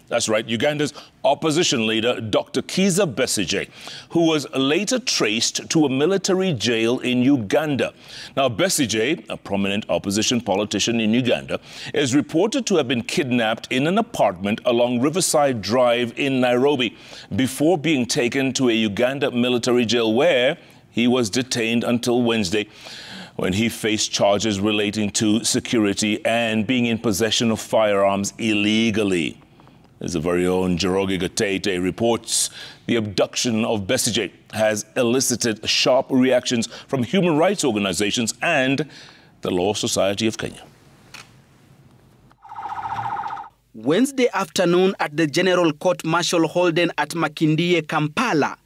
That's right, Uganda's opposition leader, Dr. Kizza Besigye, who was later traced to a military jail in Uganda. Now, Besigye, a prominent opposition politician in Uganda, is reported to have been kidnapped in an apartment along Riverside Drive in Nairobi before being taken to a Uganda military jail where he was detained until Wednesday, when he faced charges relating to security and being in possession of firearms illegally. As the very own Njoroge Gatete reports, the abduction of Besigye has elicited sharp reactions from human rights organizations and the Law Society of Kenya. Wednesday afternoon at the General Court Martial Holden at Makindye, Kampala,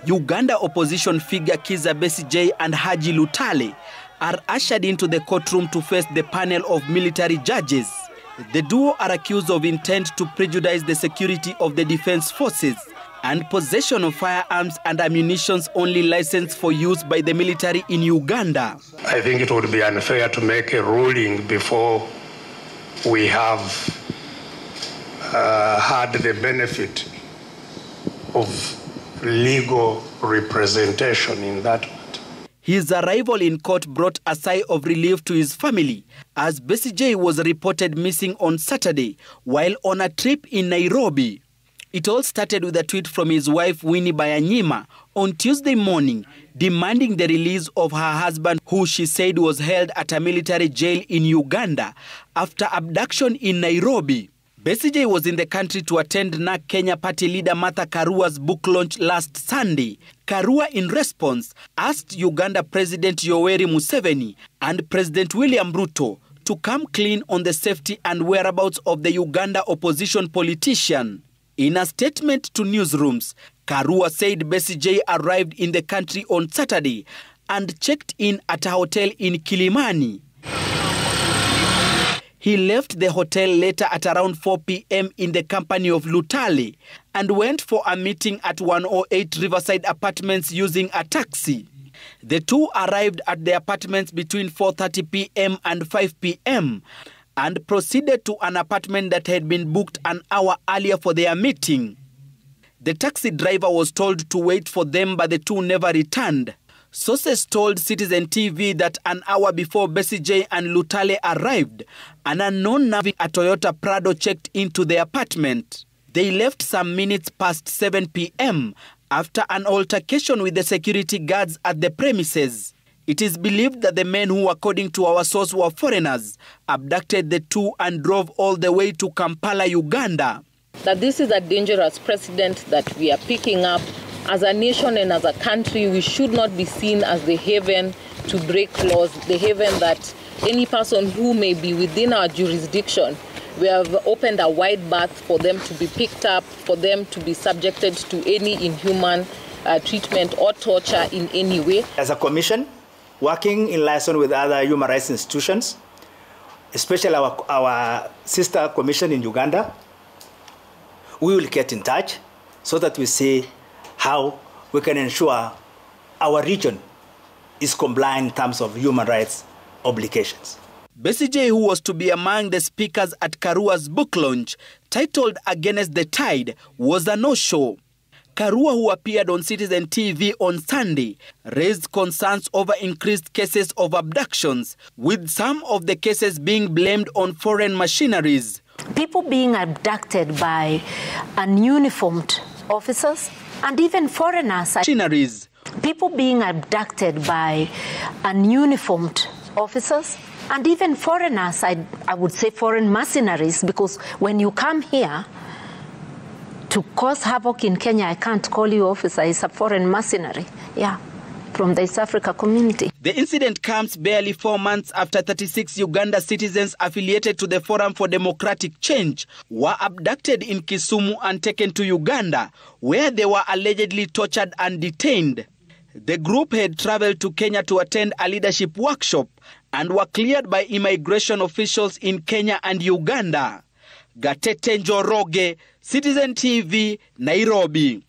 Uganda opposition figure Kizza Besigye and Haji Lutale are ushered into the courtroom to face the panel of military judges. The duo are accused of intent to prejudice the security of the defense forces and possession of firearms and ammunition only licensed for use by the military in Uganda. I think it would be unfair to make a ruling before we have had the benefit of legal representation in that matter. His arrival in court brought a sigh of relief to his family, as Besigye was reported missing on Saturday while on a trip in Nairobi. It all started with a tweet from his wife Winnie Bayanyima on Tuesday morning, demanding the release of her husband, who she said was held at a military jail in Uganda after abduction in Nairobi. Besigye was in the country to attend NARC Kenya party leader Martha Karua's book launch last Sunday. Karua, in response, asked Uganda President Yoweri Museveni and President William Ruto to come clean on the safety and whereabouts of the Uganda opposition politician. In a statement to newsrooms, Karua said Besigye arrived in the country on Saturday and checked in at a hotel in Kilimani. He left the hotel later at around 4 p.m. in the company of Lutale and went for a meeting at 108 Riverside Apartments using a taxi. The two arrived at the apartments between 4:30 p.m. and 5 p.m. and proceeded to an apartment that had been booked an hour earlier for their meeting. The taxi driver was told to wait for them, but the two never returned. Sources told Citizen TV that an hour before Besigye and Lutale arrived, an unknown navy a Toyota Prado checked into the apartment. They left some minutes past 7 p.m. after an altercation with the security guards at the premises. It is believed that the men, who according to our source were foreigners, abducted the two and drove all the way to Kampala, Uganda. That this is a dangerous precedent that we are picking up. As a nation and as a country, we should not be seen as the haven to break laws, the haven that any person who may be within our jurisdiction, we have opened a wide berth for them to be picked up, for them to be subjected to any inhuman treatment or torture in any way. As a commission, working in liaison with other human rights institutions, especially our sister commission in Uganda, we will get in touch so that we see how we can ensure our region is compliant in terms of human rights obligations. Besigye, who was to be among the speakers at Karua's book launch, titled Against the Tide, was a no-show. Karua, who appeared on Citizen TV on Sunday, raised concerns over increased cases of abductions, with some of the cases being blamed on foreign machineries. People being abducted by ununiformed officers and even foreigners. Machineries. People being abducted by ununiformed officers and even foreigners, I would say foreign mercenaries, because when you come here to cause havoc in Kenya, I can't call you officer, it's a foreign mercenary, yeah, from the East Africa community. The incident comes barely 4 months after 36 Uganda citizens affiliated to the Forum for Democratic Change were abducted in Kisumu and taken to Uganda, where they were allegedly tortured and detained. The group had traveled to Kenya to attend a leadership workshop and were cleared by immigration officials in Kenya and Uganda. Gatete Njoroge, Citizen TV, Nairobi.